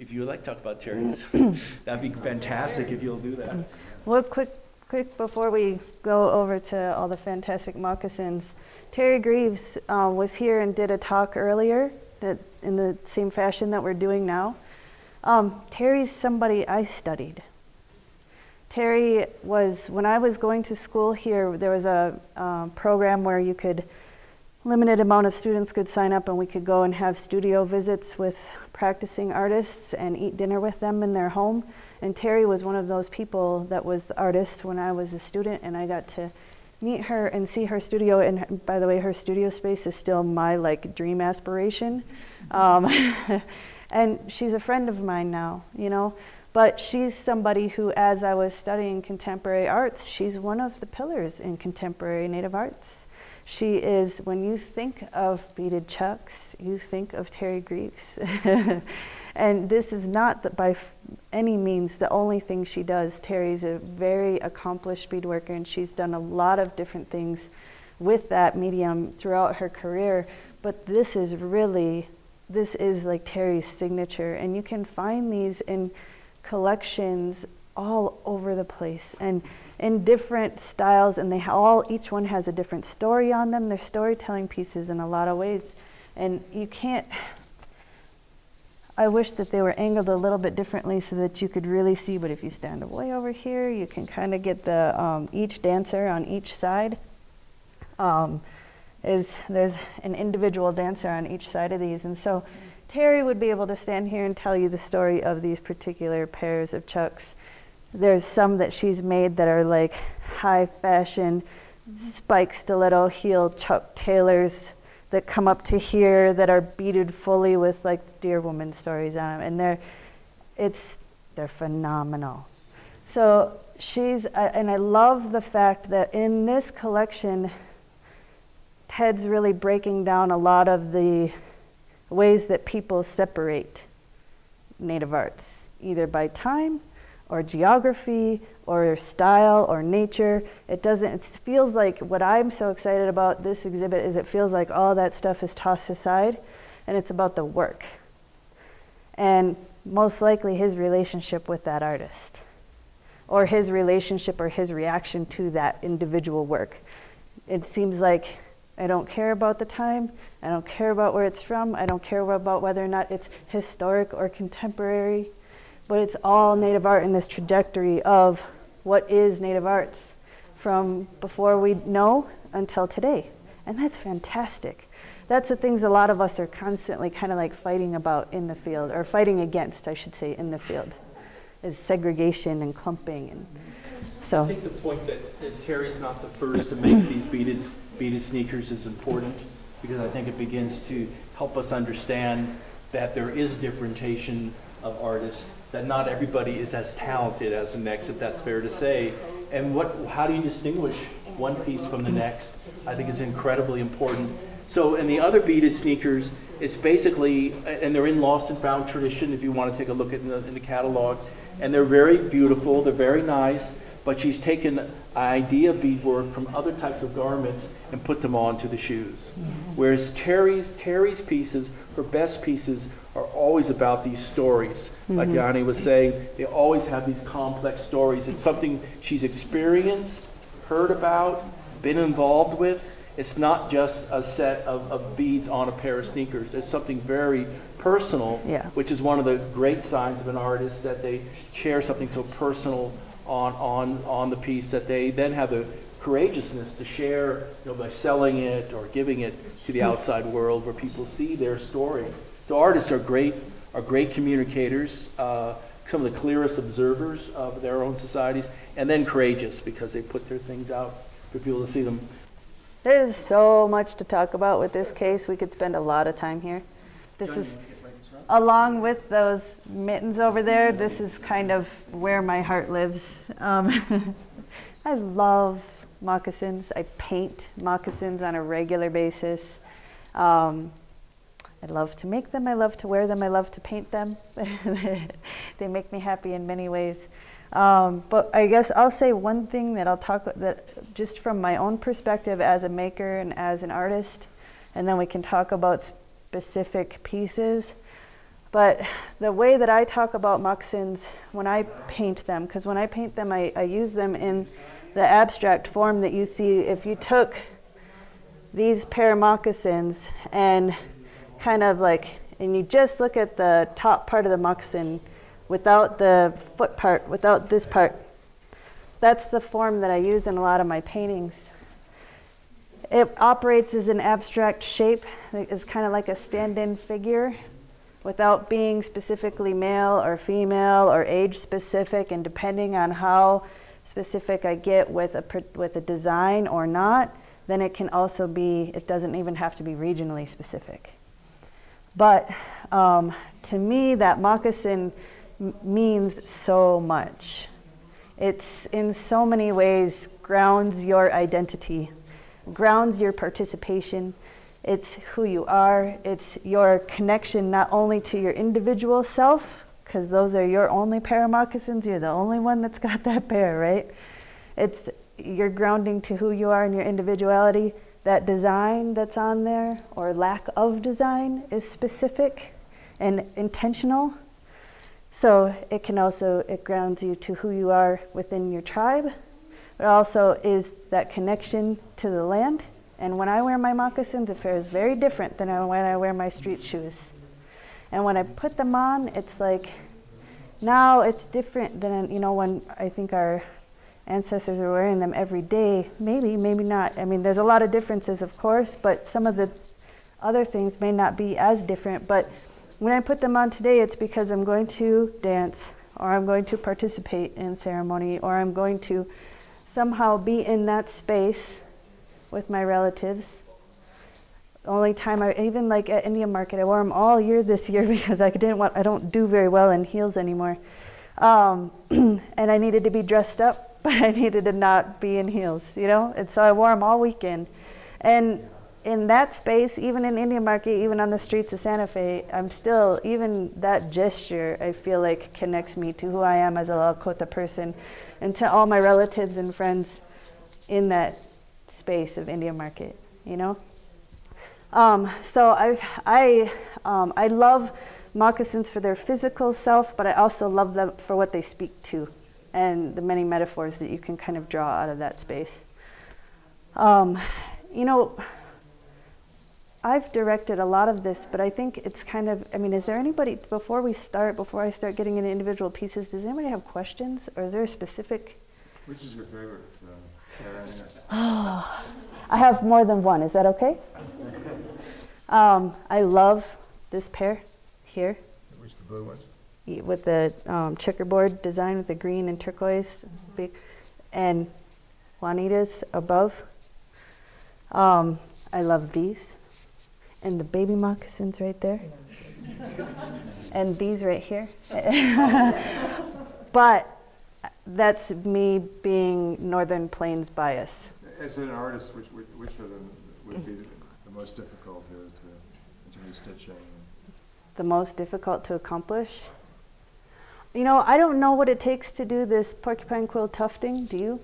If you would like to talk about Terry's, that'd be fantastic if you'll do that. Well, quick before we go over to all the fantastic moccasins, Terry Greaves was here and did a talk earlier that in the same fashion that we're doing now. Terry's somebody I studied. Terry was, when I was going to school here, there was a program where you could, limited amount of students could sign up and we could go and have studio visits with practicing artists and eat dinner with them in their home. And Terry was one of those people that was the artist when I was a student, and I got to meet her and see her studio. And by the way, her studio space is still my dream aspiration. And she's a friend of mine now, you know. But she's somebody who, as I was studying contemporary arts, she's one of the pillars in contemporary Native arts. She is, when you think of beaded chucks, you think of Terry Greaves. And this is not by any means the only thing she does. Terry's a very accomplished beadworker, and she's done a lot of different things with that medium throughout her career. But this is like Terry's signature, and you can find these in collections all over the place and in different styles, and each one has a different story on them. They're storytelling pieces in a lot of ways, and you can't, I wish that they were angled a little bit differently so that you could really see, but if you stand way over here, you can kind of get the each dancer on each side. There's an individual dancer on each side of these, and so Terry would be able to stand here and tell you the story of these particular pairs of chucks. There's some that she's made that are like high fashion, spike stiletto heel chuck tailors that come up to here that are beaded fully with like deer woman stories on them, and they're phenomenal. So and I love the fact that in this collection, Ted's really breaking down a lot of the ways that people separate Native arts, either by time or geography or style or nature. It feels like, what I'm so excited about this exhibit is it feels like all that stuff is tossed aside and it's about the work. And most likely his relationship with that artist, or his relationship or his reaction to that individual work. It seems like I don't care about the time, I don't care about where it's from, I don't care about whether or not it's historic or contemporary, but it's all Native art in this trajectory of what is Native arts from before we know until today. And that's fantastic. That's the things a lot of us are constantly kind of like fighting about in the field, or fighting against, I should say, in the field, is segregation and clumping. And so I think the point that Terry's not the first to make these beaded sneakers is important, because I think it begins to help us understand that there is differentiation of artists, that not everybody is as talented as the next, if that's fair to say. And how do you distinguish one piece from the next, I think is incredibly important. So in the other beaded sneakers, it's basically, and they're in lost and found tradition if you want to take a look at in the catalog, and they're very beautiful, they're very nice, but she's taken idea beadwork from other types of garments and put them onto the shoes. Yes. Whereas Terry's pieces, her best pieces, are always about these stories. Mm-hmm. Like Dyani was saying, they always have these complex stories. It's something she's experienced, heard about, been involved with. It's not just a set of beads on a pair of sneakers. There's something very personal, which is one of the great signs of an artist, that they share something so personal on the piece, that they then have the courageousness to share, by selling it or giving it to the outside world where people see their story. So artists are great communicators, some of the clearest observers of their own societies, and then courageous because they put their things out for people to see them. There's so much to talk about with this case. We could spend a lot of time here. This is, along with those mittens over there, this is kind of where my heart lives. I love moccasins. I paint moccasins on a regular basis. I love to make them, I love to wear them, I love to paint them. They make me happy in many ways. But I guess I'll say one thing that just from my own perspective as a maker and as an artist, and then we can talk about specific pieces. But the way that I talk about moccasins when I paint them, because when I paint them, I use them in the abstract form that you see. If you took these pair of moccasins and kind of like, and you just look at the top part of the moccasin without the foot part, without this part, that's the form that I use in a lot of my paintings. It operates as an abstract shape. It's kind of like a stand-in figure without being specifically male or female or age specific, and depending on how specific I get with a design or not, then it can also be, it doesn't even have to be regionally specific. But to me, that moccasin means so much. It's in so many ways grounds your identity, grounds your participation. It's who you are. It's your connection not only to your individual self, because those are your only pair of moccasins. You're the only one that's got that pair, right? It's your grounding to who you are and your individuality. That design that's on there, or lack of design, is specific and intentional. So it can also, it grounds you to who you are within your tribe. But also is that connection to the land. And when I wear my moccasins, it fares very different than when I wear my street shoes. And when I put them on, it's like, now it's different than, you know, when I think our ancestors were wearing them every day. Maybe, maybe not. I mean, there's a lot of differences, of course, but some of the other things may not be as different. But when I put them on today, it's because I'm going to dance, or I'm going to participate in ceremony, or I'm going to somehow be in that space with my relatives. The only time even like at Indian market, I wore them all year this year because I don't do very well in heels anymore. And I needed to be dressed up, but I needed to not be in heels, you know? And so I wore them all weekend. And in that space, even in Indian market, even on the streets of Santa Fe, I'm still, even that gesture, I feel like connects me to who I am as a Lakota person and to all my relatives and friends in that space of Indian market, you know? So I love moccasins for their physical self, but I also love them for what they speak to and the many metaphors that you can kind of draw out of that space. You know, I've directed a lot of this, but I think it's kind of, I mean, is there anybody, before I start getting into individual pieces, does anybody have questions, or is there a specific? Which is your favorite pair? Oh, I have more than one. Is that okay? I love this pair here. Which, the blue ones? With the checkerboard design with the green and turquoise, and Juanita's above. I love these, and the baby moccasins right there, and these right here. But that's me being Northern Plains bias. As an artist, which of them would be the most difficult in terms of stitching? The most difficult to accomplish? You know, I don't know what it takes to do this porcupine quill tufting. Do you?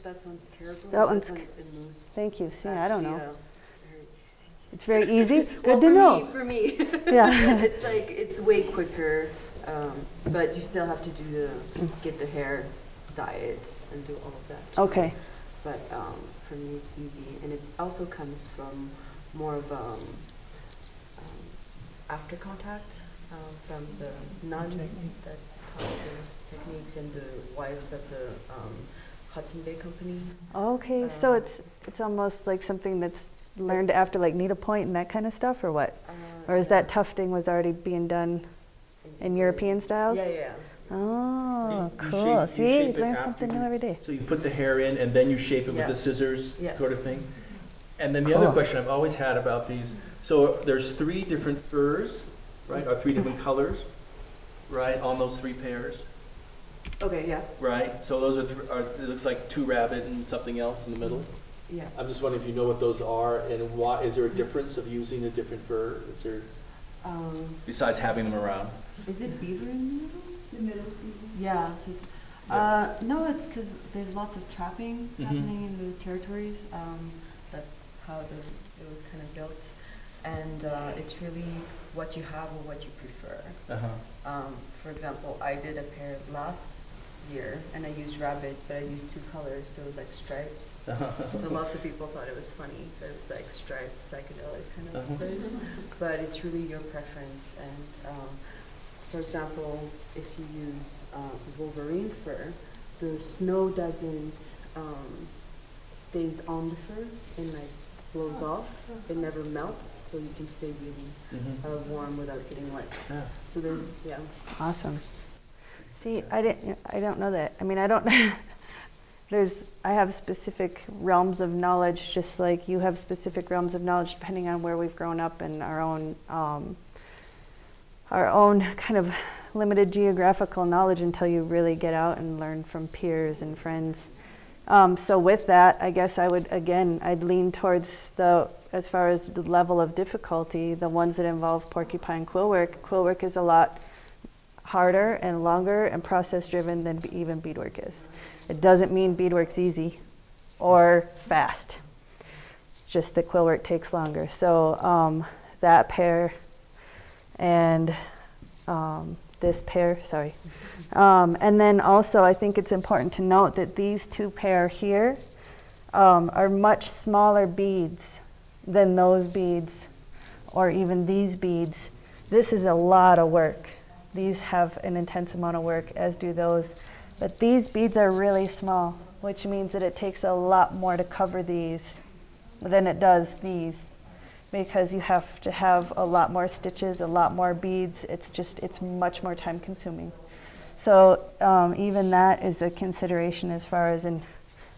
That one's terrible. That one's. Thank you. See, I don't know. It's very easy. Good to know. For me. Yeah. It's like, it's way quicker, but you still have to do get the hair dyed and do all of that. Okay. But for me, it's easy, and it also comes from more of after contact from the nuns that taught those techniques and the wives of the Hudson Bay Company. Okay, so it's almost like something that's learned after like needlepoint and that kind of stuff, or what? Or is that tufting was already being done in European styles? Yeah, yeah. Oh, You cool. shape See, you it learn after something you- new every day. So you put the hair in, and then you shape it with Yeah. the scissors, Yeah. sort of thing. And then the other Cool. question I've always had about these, so there's 3 different furs, right, or 3 different colors, right, on those 3 pairs, Okay, yeah. right? So those it looks like 2 rabbit and something else in the middle. Yeah. I'm just wondering if you know what those are, and why, is there a difference of using a different fur? Is there, besides having them around? Is it beaver in the middle? The middle. Yeah. So it's, no, it's because there's lots of trapping happening in the territories. That's how it was kind of built. and it's really what you have or what you prefer. For example, I did a pair last year, and I used rabbit, but I used 2 colors, so it was like stripes. So lots of people thought it was funny, that it was like striped, psychedelic kind of place. But it's really your preference. And for example, if you use Wolverine fur, the snow doesn't stays on the fur and like blows off. It never melts, so you can stay really warm without getting wet. So there's Awesome. See, I don't know that. I mean, I don't. I have specific realms of knowledge, just like you have specific realms of knowledge, depending on where we've grown up and our own kind of limited geographical knowledge until you really get out and learn from peers and friends. So with that, I guess I'd lean towards as far as the level of difficulty, the ones that involve porcupine quillwork. Quillwork is a lot harder and longer and process driven than even beadwork is. It doesn't mean beadwork's easy or fast. It's just that quillwork takes longer. So that pair and this pair, sorry. And then also I think it's important to note that these 2 pair here are much smaller beads than those beads or even these beads. This is a lot of work. These have an intense amount of work, as do those. But these beads are really small, which means that it takes a lot more to cover these than it does these, because you have to have a lot more stitches, a lot more beads. It's much more time consuming. So even that is a consideration as far as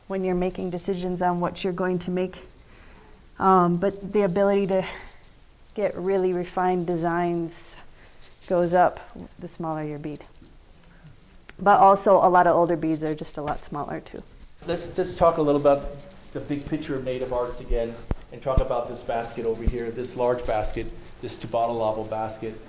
when you're making decisions on what you're going to make. But the ability to get really refined designs goes up the smaller your bead. But also a lot of older beads are just a lot smaller too. Let's just talk a little about the big picture of native arts again and talk about this basket over here, this large basket, this Tubatalabo basket.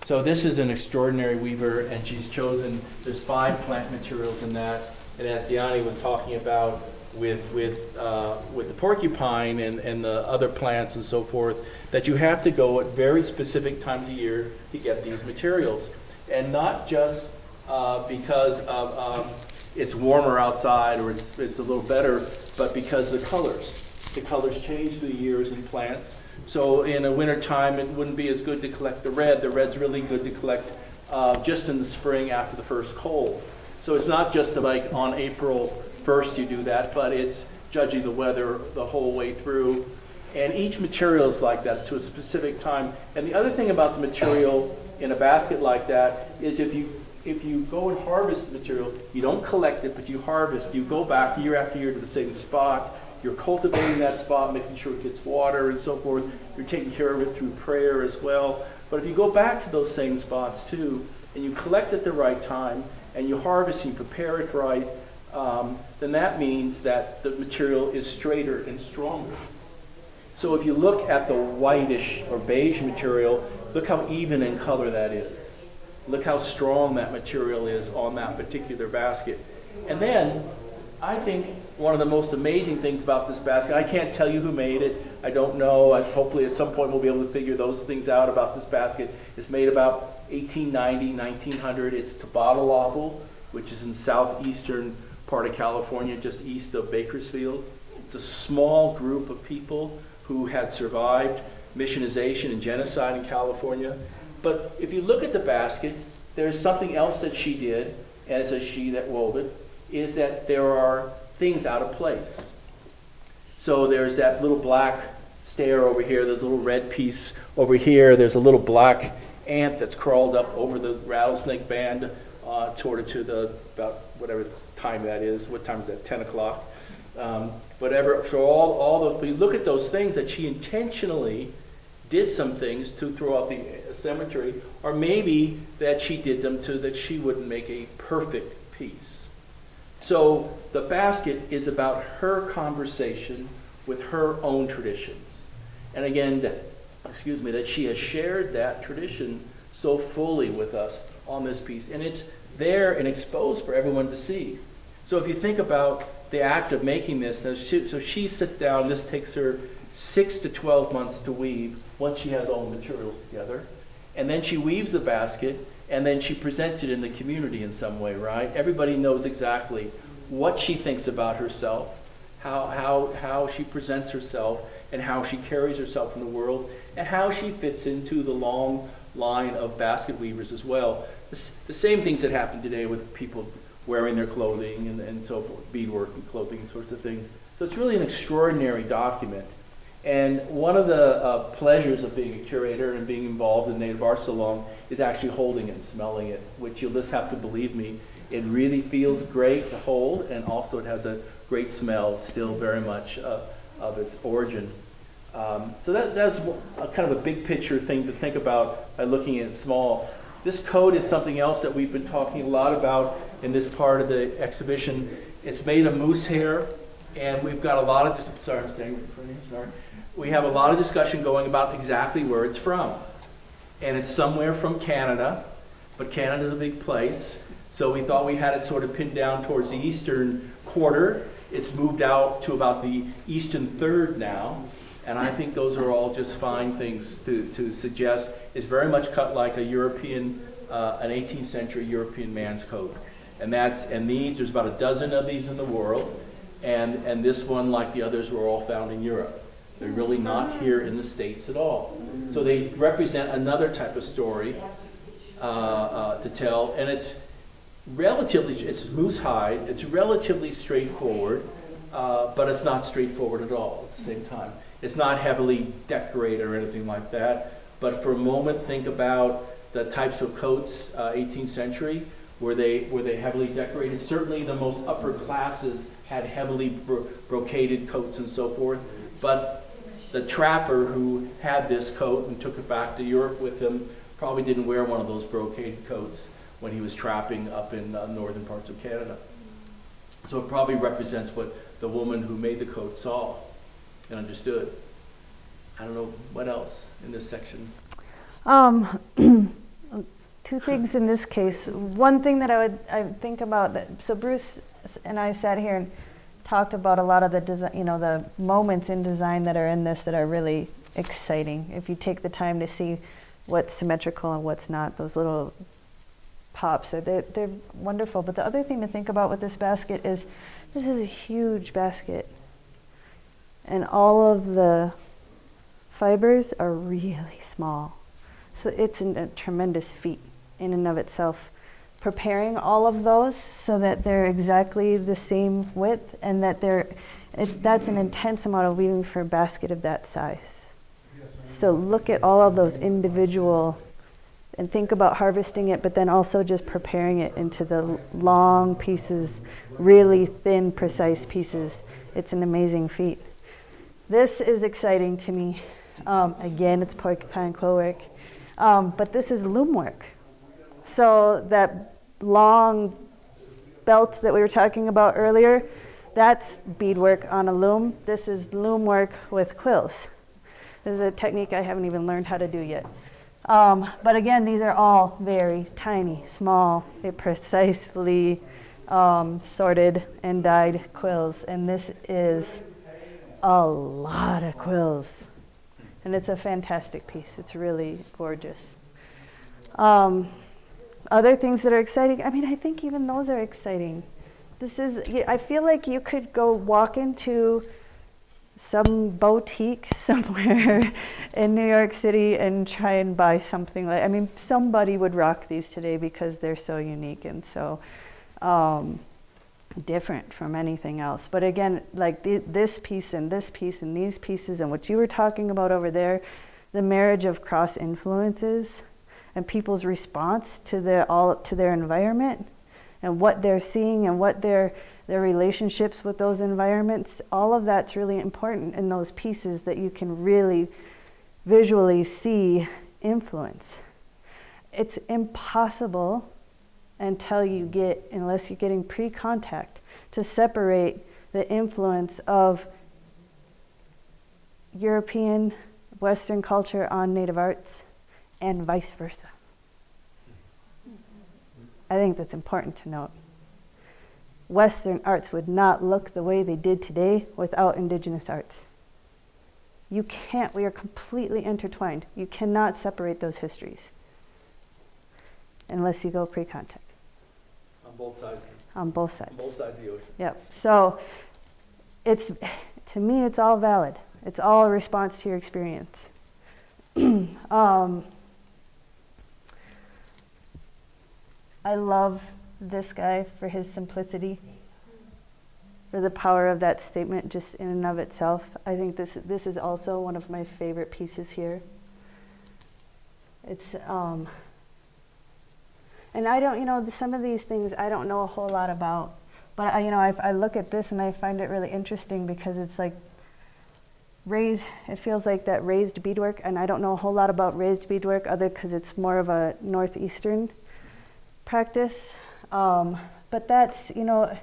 So this is an extraordinary weaver, and she's chosen, there's 5 plant materials in that, and as Dyani was talking about with the porcupine and the other plants and so forth, that you have to go at very specific times of year to get these materials. And not just because of it's warmer outside or it's a little better, but because the colors change through the years in plants. So in the winter time, it wouldn't be as good to collect the red. The red's really good to collect just in the spring after the first cold. So it's not just like on April 1st you do that, but it's judging the weather the whole way through. And each material is like that to a specific time. And the other thing about the material in a basket like that is if you go and harvest the material, you don't collect it, but you harvest. You go back year after year to the same spot. You're cultivating that spot, making sure it gets water and so forth. You're taking care of it through prayer as well. But if you go back to those same spots too, and you collect at the right time, and you harvest and you prepare it right, then that means that the material is straighter and stronger. So if you look at the whitish or beige material, look how even in color that is. Look how strong that material is on that particular basket. And then I think one of the most amazing things about this basket, I can't tell you who made it. I don't know. Hopefully at some point we'll be able to figure those things out about this basket. It's made about 1890, 1900. It's Tubatalabo, which is in southeastern part of California, just east of Bakersfield. It's a small group of people who had survived missionization and genocide in California. But if you look at the basket, there's something else that she did, and it's a she that wove it, is that there are things out of place. So there's that little black stair over here, there's a little red piece over here, there's a little black ant that's crawled up over the rattlesnake band toward it to the, about whatever time that is. What time is that, 10 o'clock? Whatever, so we look at those things that she intentionally did some things to throughout the cemetery, or maybe that she did them to that she wouldn't make a perfect piece. So the basket is about her conversation with her own traditions. And again, that she has shared that tradition so fully with us on this piece. And it's there and exposed for everyone to see. So if you think about the act of making this, so she sits down, this takes her 6 to 12 months to weave once she has all the materials together. And then she weaves a basket, and then she presents it in the community in some way, right? Everybody knows exactly what she thinks about herself, how she presents herself, and how she carries herself in the world, and how she fits into the long line of basket weavers as well. The same things that happen today with people wearing their clothing and so forth, beadwork and clothing and sorts of things. So it's really an extraordinary document. And one of the pleasures of being a curator and being involved in Native Art so long is actually holding it and smelling it, which you'll just have to believe me. It really feels great to hold, and also it has a great smell, still very much of its origin. So that's kind of a big picture thing to think about by looking at it small. This coat is something else that we've been talking a lot about in this part of the exhibition. It's made of moose hair, and we've got a lot of, sorry, I'm standing in front of you, sorry. We have a lot of discussion going about exactly where it's from. And it's somewhere from Canada, but Canada's a big place. So we thought we had it sort of pinned down towards the eastern quarter. It's moved out to about the eastern third now. And I think those are all just fine things to suggest. It's very much cut like a European, an 18th century European man's coat. And there's about a dozen of these in the world. And this one, like the others, were all found in Europe. They're really not here in the States at all. So they represent another type of story to tell. And it's moose hide. It's relatively straightforward, but it's not straightforward at all at the same time. It's not heavily decorated or anything like that. But for a moment, think about the types of coats, 18th century, were they heavily decorated? Certainly the most upper classes had heavily brocaded coats and so forth. But the trapper who had this coat and took it back to Europe with him probably didn't wear one of those brocaded coats when he was trapping up in northern parts of Canada. So it probably represents what the woman who made the coat saw and understood. I don't know what else in this section. Two things in this case. One thing that I think about so Bruce and I sat here and talked about a lot of the design, the moments in design that are in this that are really exciting. If you take the time to see what's symmetrical and what's not, those little pops, they're wonderful. But the other thing to think about with this basket is this is a huge basket. And all of the fibers are really small. So it's a tremendous feat in and of itself. Preparing all of those so that they're exactly the same width and that that's an intense amount of weaving for a basket of that size. So look at all of those individual and think about harvesting it, but then also just preparing it into the long pieces, really thin, precise pieces. It's an amazing feat. This is exciting to me. Again, it's porcupine quill work, but this is loom work. So that long belt that we were talking about earlier, that's beadwork on a loom. This is loom work with quills. This is a technique I haven't even learned how to do yet. But again, these are all very tiny, small, precisely sorted and dyed quills. And this is a lot of quills. And it's a fantastic piece. It's really gorgeous. Other things that are exciting, I think even those are exciting. I feel like you could go walk into some boutique somewhere in New York City and try and buy something somebody would rock these today because they're so unique and so different from anything else. But again, like this piece and this piece and these pieces and what you were talking about over there, the marriage of cross influences and people's response to their environment and what they're seeing and what their relationships with those environments, all of that's really important in those pieces that you can really visually see influence. It's impossible unless you're getting pre-contact, to separate the influence of European Western culture on Native arts and vice versa. I think that's important to note. Western arts would not look the way they did today without Indigenous arts. You can't, we are completely intertwined. You cannot separate those histories unless you go pre-contact. On both sides. On both sides. On both sides of the ocean. Yep. So it's, to me, it's all valid. It's all a response to your experience. I love this guy for his simplicity, for the power of that statement just in and of itself. I think this is also one of my favorite pieces here. It's, and I don't, you know, some of these things I don't know a whole lot about, but I look at this and I find it really interesting because it's like it feels like that raised beadwork, and I don't know a whole lot about raised beadwork other because it's more of a northeastern practice. But that's, you know,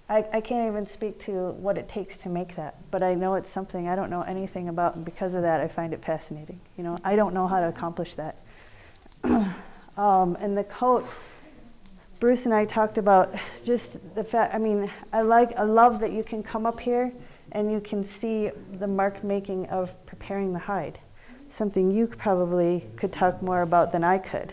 I can't even speak to what it takes to make that, but I know it's something I don't know anything about, and because of that I find it fascinating. You know, I don't know how to accomplish that. And the coat, Bruce and I talked about just the fact, I mean, I love that you can come up here and you can see the mark making of preparing the hide. Something you probably could talk more about than I could.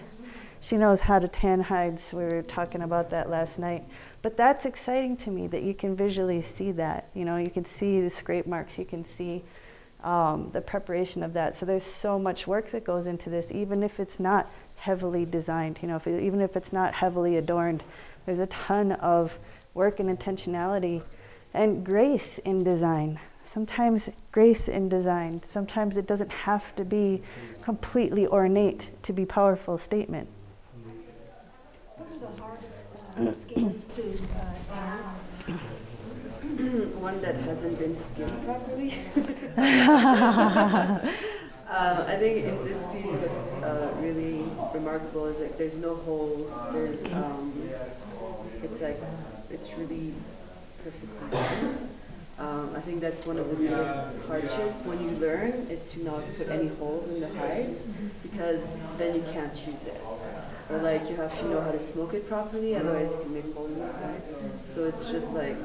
She knows how to tan hides. We were talking about that last night. But that's exciting to me that you can visually see that. You know, you can see the scrape marks, you can see the preparation of that. So there's so much work that goes into this, even if it's not heavily designed, you know, even if it's not heavily adorned. There's a ton of work and intentionality and grace in design. Sometimes grace in design. Sometimes it doesn't have to be completely ornate to be powerful statement. What are the hardest skills to One that hasn't been skinned properly. I think in this piece what's really remarkable is like there's no holes, there's it's like it's really perfectly done. I think that's one of the biggest hardships when you learn is to not put any holes in the hides, because then you can't use it. Or like you have to know how to smoke it properly, otherwise you can make holes in the hide. So it's just like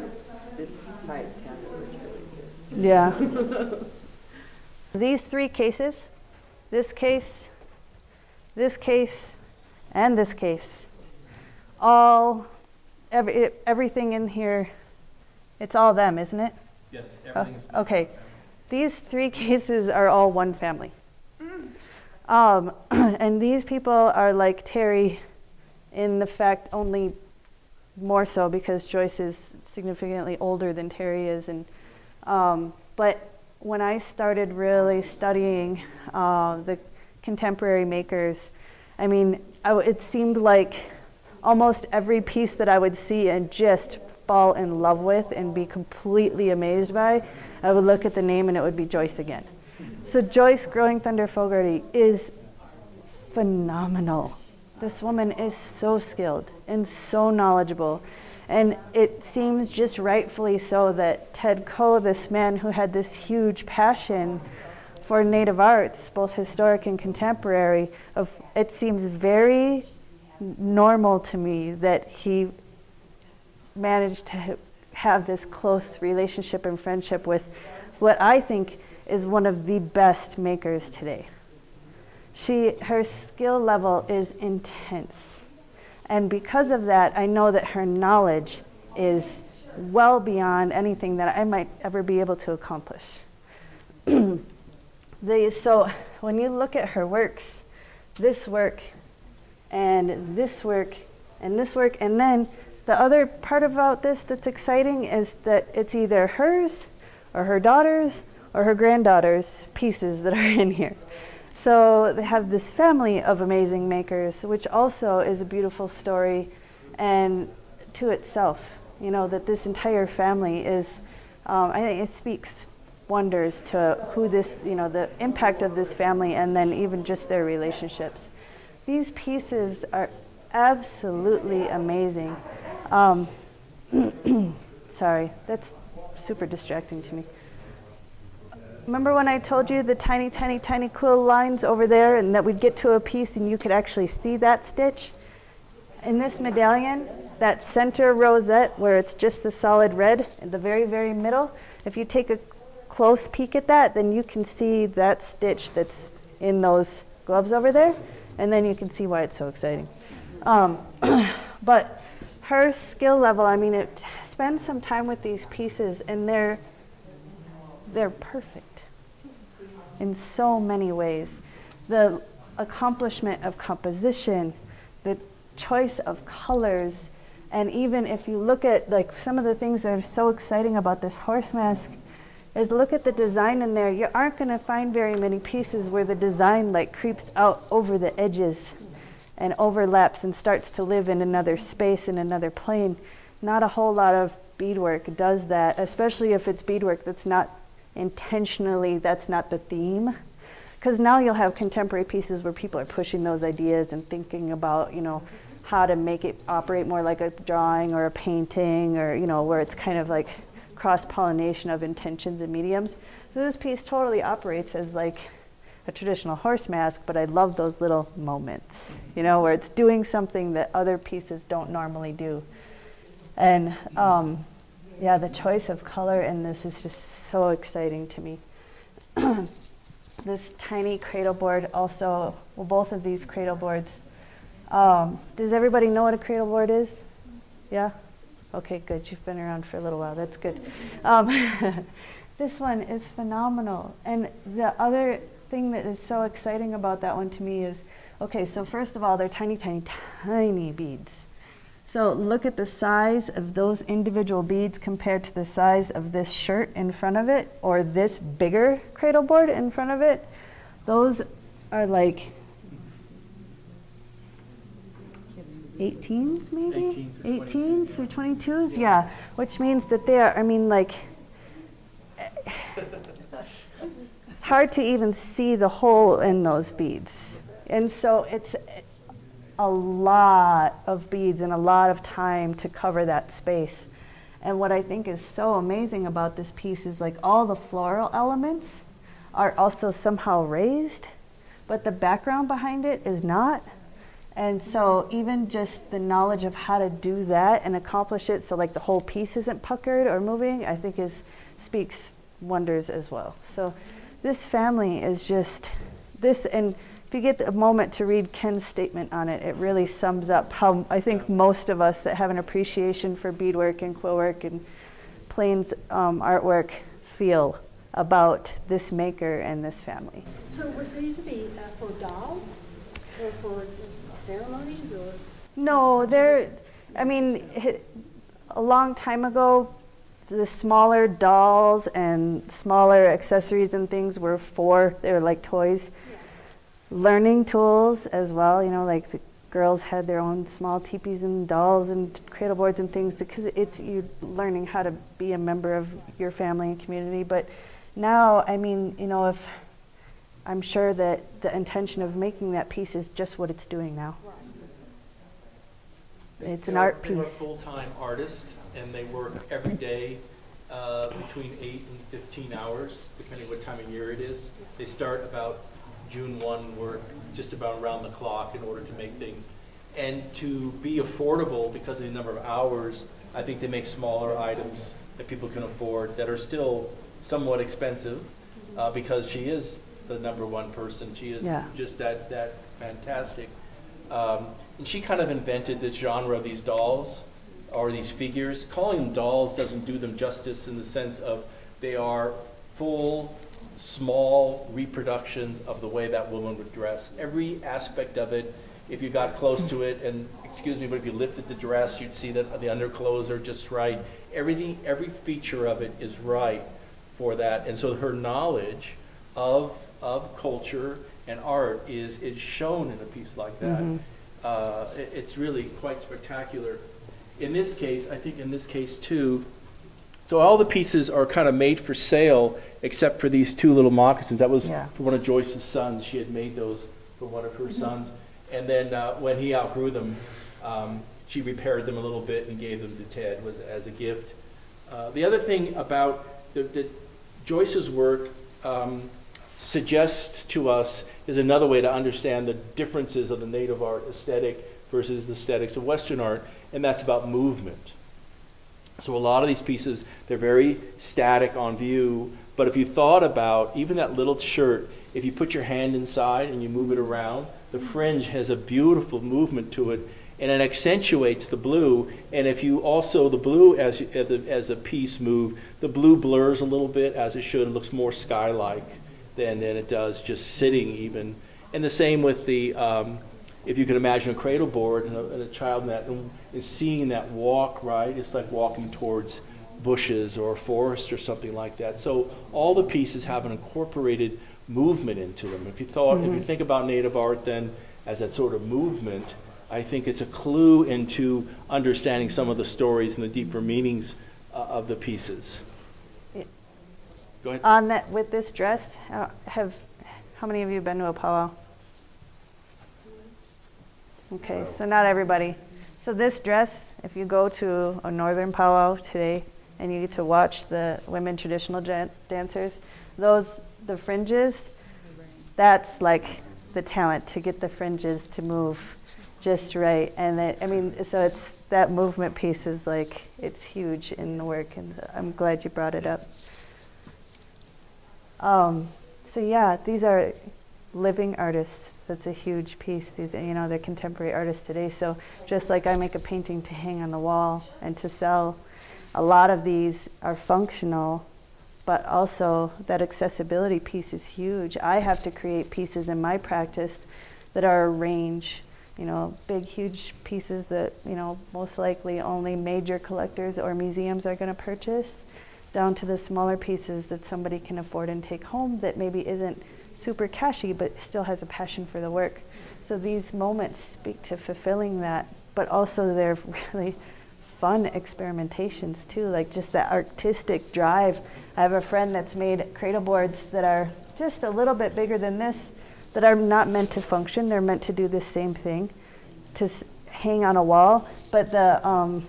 this hide tattoo is really good. Yeah. These three cases, this case, and this case, everything in here, it's all them, isn't it? Yes, everything is. Okay. These three cases are all one family. And these people are like Terry in the fact only more so because Joyce is significantly older than Terry is. And but when I started really studying the contemporary makers, I mean, it seemed like almost every piece that I would see and just fall in love with and be completely amazed by, I would look at the name and it would be Joyce again. So Joyce Growing Thunder Fogarty is phenomenal. This woman is so skilled and so knowledgeable. And it seems just rightfully so that Ted Coe, this man who had this huge passion for Native arts, both historic and contemporary, it seems very normal to me that he managed to have this close relationship and friendship with what I think is one of the best makers today. Her skill level is intense. And because of that, I know that her knowledge is well beyond anything that I might ever be able to accomplish. So when you look at her works, this work, and this work, and this work, and then the other part about this that's exciting is that it's either hers, or her daughter's, or her granddaughter's pieces that are in here. So they have this family of amazing makers, which also is a beautiful story and to itself. You know, that this entire family is, I think it speaks wonders to who this, you know, the impact of this family and then even just their relationships. These pieces are absolutely amazing. Sorry, that's super distracting to me. Remember when I told you the tiny, tiny, tiny quill lines over there and that we'd get to a piece and you could actually see that stitch? In this medallion, that center rosette where it's just the solid red in the very, very middle, if you take a close peek at that, then you can see that stitch that's in those gloves over there, and then you can see why it's so exciting. But her skill level, I mean, spend some time with these pieces, and they're perfect in so many ways. The accomplishment of composition, the choice of colors, and even if you look at like some of the things that are so exciting about this horse mask is look at the design in there. You aren't going to find very many pieces where the design like creeps out over the edges and overlaps and starts to live in another space, in another plane. Not a whole lot of beadwork does that, especially if it's beadwork that's not intentionally, that's not the theme. Because now you'll have contemporary pieces where people are pushing those ideas and thinking about, you know, how to make it operate more like a drawing or a painting, or, you know, where it's kind of like cross-pollination of intentions and mediums. So this piece totally operates as like a traditional horse mask, but I love those little moments, you know, where it's doing something that other pieces don't normally do. And yeah, the choice of color in this is just so exciting to me. This tiny cradle board also, well, both of these cradle boards. Does everybody know what a cradle board is? Yeah? Okay, good. You've been around for a little while. That's good. This one is phenomenal. And the other thing that is so exciting about that one to me is, okay, so first of all, they're tiny, tiny, tiny beads. So look at the size of those individual beads compared to the size of this shirt in front of it, or this bigger cradle board in front of it. Those are like 18s maybe? 18s or 22s? Yeah, which means that they are, I mean, like, it's hard to even see the hole in those beads. And so it's a lot of beads and a lot of time to cover that space. And what I think is so amazing about this piece is like all the floral elements are also somehow raised, but the background behind it is not. And so even just the knowledge of how to do that and accomplish it so like the whole piece isn't puckered or moving, I think speaks wonders as well. So this family is just this, and if you get a moment to read Ken's statement on it, it really sums up how I think most of us that have an appreciation for beadwork and quillwork and plains artwork feel about this maker and this family. So would these be for dolls or for ceremonies or? No, they're, I mean, a long time ago, the smaller dolls and smaller accessories and things were they were like toys. Learning tools as well, you know, like the girls had their own small teepees and dolls and cradle boards and things because it's you learning how to be a member of your family and community. But now, I mean, you know, if I'm sure that the intention of making that piece is just what it's doing now. It's an art piece. They're a full-time artist, and they work every day between 8 and 15 hours, depending what time of year it is. They start about June 1 work just about around the clock in order to make things. And to be affordable because of the number of hours, I think they make smaller items that people can afford that are still somewhat expensive because she is the #1 person. She is just that fantastic. And she kind of invented this genre of these dolls or these figures. Calling them dolls doesn't do them justice in the sense of they are full, small reproductions of the way that woman would dress. Every aspect of it, if you got close to it, and excuse me, but if you lifted the dress, you'd see that the underclothes are just right. Everything, every feature of it is right for that. And so her knowledge of culture and art is shown in a piece like that. Mm-hmm. It's really quite spectacular. In this case, I think in this case too, so all the pieces are kind of made for sale except for these 2 little moccasins. That was for one of Joyce's sons. She had made those for one of her sons. And then when he outgrew them, she repaired them a little bit and gave them to Ted as a gift. The other thing about Joyce's work suggests to us is another way to understand the differences of the native art aesthetic versus the aesthetics of Western art, and that's about movement. So a lot of these pieces, they're very static on view, But if you thought about even that little shirt, if you put your hand inside and you move it around, the fringe has a beautiful movement to it, and it accentuates the blue. And if you also, the blue as a piece move, the blue blurs a little bit as it should. It looks more sky-like than it does just sitting even. And the same with the, if you can imagine a cradle board and a child in that, and seeing that walk, right? It's like walking towards bushes or a forest or something like that. So all the pieces have an incorporated movement into them. If you thought, if you think about Native art then as that sort of movement, I think it's a clue into understanding some of the stories and the deeper meanings of the pieces. Go ahead. On that, with this dress, how many of you have been to a powwow? Okay, so not everybody. So this dress, if you go to a northern powwow today and you get to watch the women traditional dancers, the fringes, that's like the talent, to get the fringes to move just right. And I mean, so it's, that movement piece is like, it's huge in the work, and I'm glad you brought it up. So yeah, these are living artists. That's a huge piece. These, you know, they're contemporary artists today. So just like I make a painting to hang on the wall and to sell, a lot of these are functional, but also that accessibility piece is huge. I have to create pieces in my practice that are a range, you know, big, huge pieces that, you know, most likely only major collectors or museums are going to purchase, down to the smaller pieces that somebody can afford and take home that maybe isn't super cashy but still has a passion for the work. So these moments speak to fulfilling that, but also they're really fun experimentations too, like just that artistic drive. I have a friend that's made cradle boards that are just a little bit bigger than this, that are not meant to function. They're meant to do the same thing, to hang on a wall, but the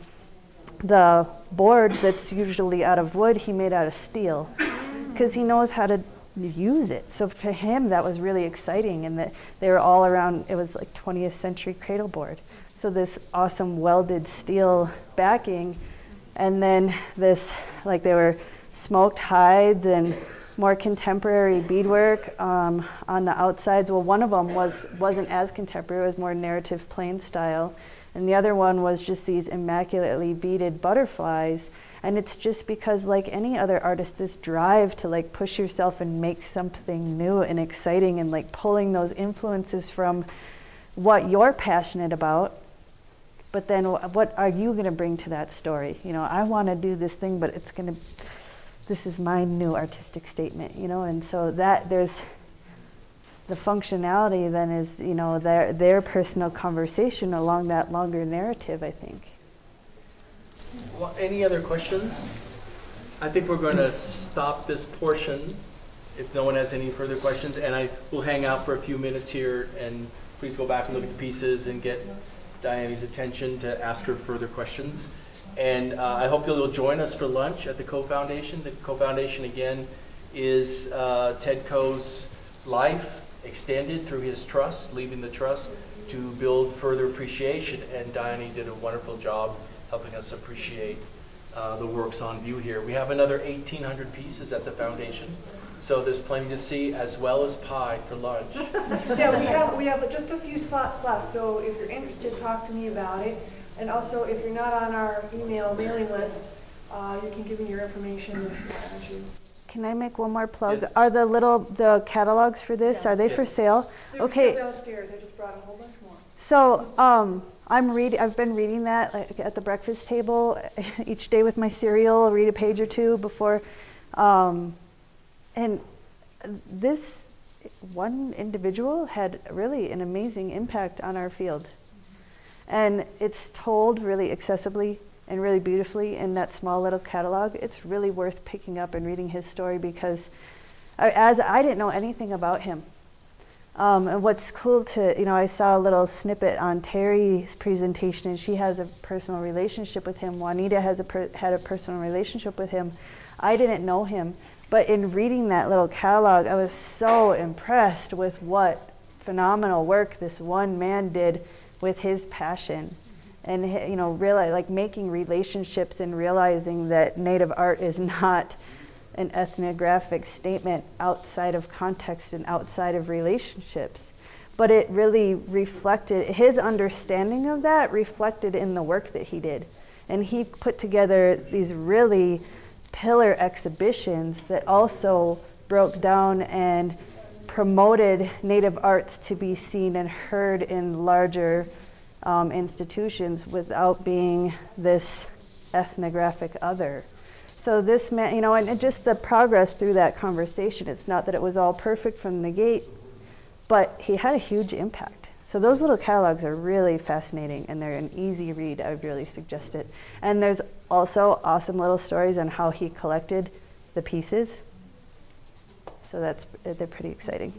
board that's usually out of wood, he made out of steel because he knows how to use it. So for him, that was really exciting, and that they were all around, it was like 20th century cradle board. So this awesome welded steel backing, and then this, like they were smoked hides and more contemporary beadwork on the outsides. Well, one of them wasn't as contemporary, it was more narrative plain style. And the other one was just these immaculately beaded butterflies. And it's just because, like any other artist, this drive to like push yourself and make something new and exciting, and like pulling those influences from what you're passionate about, but then what are you going to bring to that story? You know, I want to do this thing, but it's going to, this is my new artistic statement, you know. And so that there's the functionality then is, you know, their personal conversation along that longer narrative, I think. Well, any other questions? I think we're going to stop this portion if no one has any further questions, and I will hang out for a few minutes here, and please go back and look at the pieces and get Dyani's attention to ask her further questions. And I hope you'll join us for lunch at the Coe Foundation. The Coe Foundation, again, is Ted Coe's life extended through his trust, leaving the trust to build further appreciation. And Dyani did a wonderful job helping us appreciate the works on view here. We have another 1,800 pieces at the foundation, so there's plenty to see, as well as pie for lunch. Yeah, we have just a few slots left, so if you're interested, talk to me about it. And also, if you're not on our email mailing list, you can give me your information. Can I make one more plug? Yes. Are the catalogs for this, Yes. are they Yes. for sale? They're Okay. still downstairs. I just brought a whole bunch more. So I've been reading that like, at the breakfast table each day with my cereal. I'll read a page or two before, and this one individual had really an amazing impact on our field. And it's told really accessibly and really beautifully in that small little catalog. It's really worth picking up and reading his story, because as I didn't know anything about him. And what's cool to, you know, I saw a little snippet on Terry's presentation, and she has a personal relationship with him. Juanita had a personal relationship with him. I didn't know him, but in reading that little catalog, I was so impressed with what phenomenal work this one man did with his passion. And, you know, really like making relationships and realizing that Native art is not an ethnographic statement outside of context and outside of relationships. But it really reflected, his understanding of that reflected in the work that he did. And he put together these really pillar exhibitions that also broke down and promoted Native arts to be seen and heard in larger institutions without being this ethnographic other. So this man, you know, and just the progress through that conversation, it's not that it was all perfect from the gate, but he had a huge impact. So those little catalogs are really fascinating, and they're an easy read. I would really suggest it. And there's also awesome little stories on how he collected the pieces. So they're pretty exciting.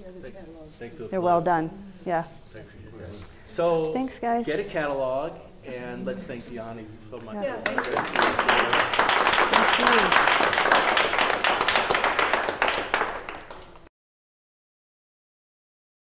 Thanks for the They're plug. well done. Yeah. So Thanks, guys. get a catalog, and let's thank Dyani so much. Yeah, thank you. Thank you.